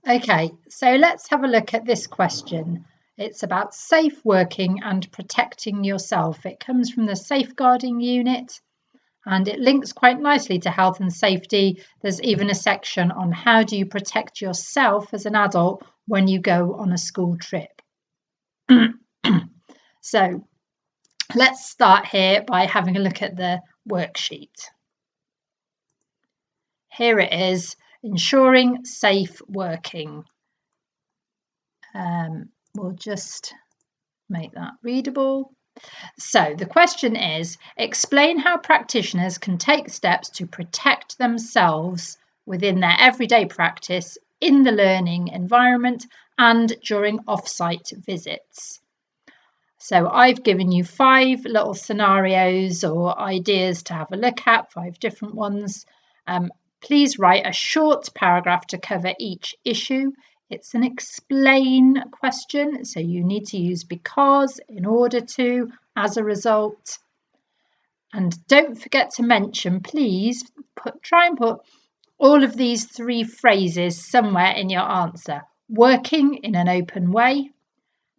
Okay, so let's have a look at this question. It's about safe working and protecting yourself. It comes from the safeguarding unit and it links quite nicely to health and safety. There's even a section on how do you protect yourself as an adult when you go on a school trip. So let's start here by having a look at the worksheet. Here it is, ensuring safe working. We'll just make that readable. So the question is, explain how practitioners can take steps to protect themselves within their everyday practice in the learning environment and during off-site visits. So I've given you 5 little scenarios or ideas to have a look at, 5 different ones. Please write a short paragraph to cover each issue. It's an explain question, so you need to use because, in order to, as a result. And don't forget to mention, please, try and put all of these 3 phrases somewhere in your answer. Working in an open way,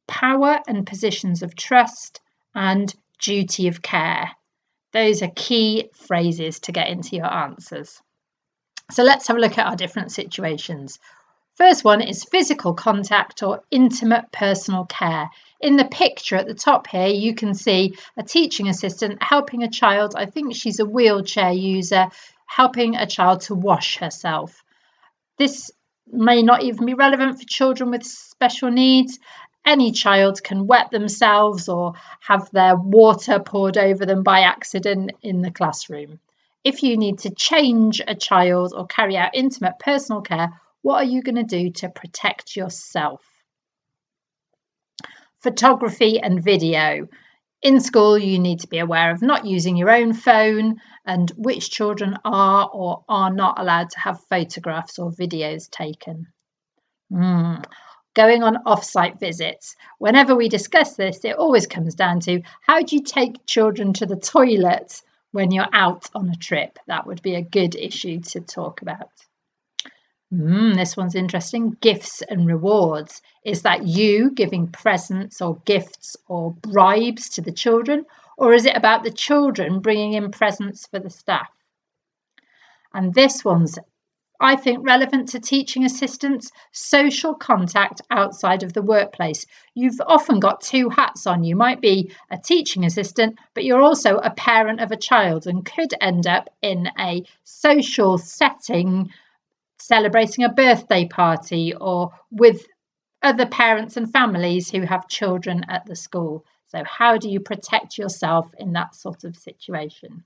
power and positions of trust, and duty of care. Those are key phrases to get into your answers. So let's have a look at our different situations. First one is physical contact or intimate personal care. In the picture at the top here, you can see a teaching assistant helping a child, I think she's a wheelchair user, helping a child to wash herself. This may not even be relevant for children with special needs. Any child can wet themselves or have their water poured over them by accident in the classroom. If you need to change a child or carry out intimate personal care, what are you going to do to protect yourself? Photography and video. In school, you need to be aware of not using your own phone and which children are or are not allowed to have photographs or videos taken. Going on off-site visits. Whenever we discuss this, it always comes down to how do you take children to the toilet when you're out on a trip? That would be a good issue to talk about. This one's interesting. Gifts and rewards. Is that you giving presents or gifts or bribes to the children? Or is it about the children bringing in presents for the staff? And this one's, I think, relevant to teaching assistants. Social contact outside of the workplace. You've often got 2 hats on. You might be a teaching assistant, but you're also a parent of a child and could end up in a social setting celebrating a birthday party or with other parents and families who have children at the school. So how do you protect yourself in that sort of situation?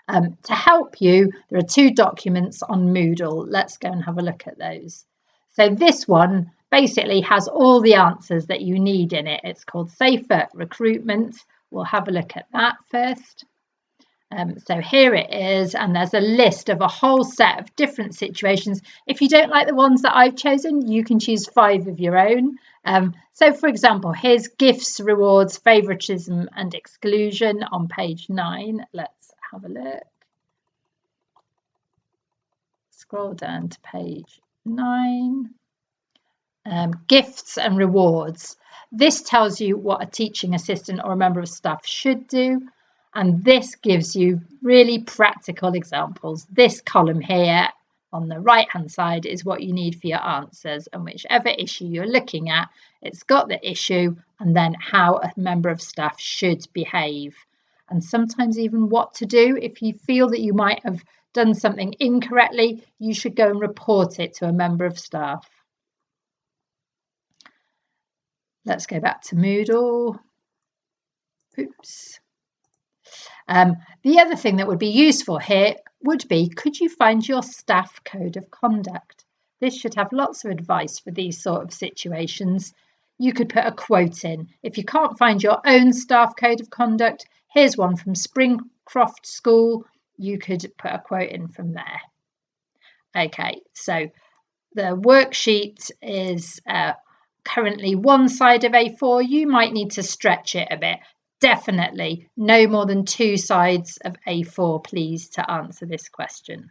To help you, there are 2 documents on Moodle. Let's go and have a look at those. So this one basically has all the answers that you need in it. It's called Safer Recruitment. We'll have a look at that first. So here it is, and there's a list of a whole set of different situations. If you don't like the ones that I've chosen, you can choose 5 of your own. So for example, here's gifts, rewards, favoritism and exclusion on page 9. Let's have a look. Scroll down to page 9. Gifts and rewards. This tells you what a teaching assistant or a member of staff should do. And this gives you really practical examples. This column here on the right hand side is what you need for your answers, and whichever issue you're looking at, it's got the issue and then how a member of staff should behave, and sometimes even what to do. If you feel that you might have done something incorrectly, you should go and report it to a member of staff. Let's go back to Moodle. Oops. The other thing that would be useful here would be, could you find your staff code of conduct? This should have lots of advice for these sort of situations. You could put a quote in. If you can't find your own staff code of conduct, here's one from Springcroft School. You could put a quote in from there. Okay, so the worksheet is currently 1 side of A4. You might need to stretch it a bit. Definitely no more than 2 sides of A4, please, to answer this question.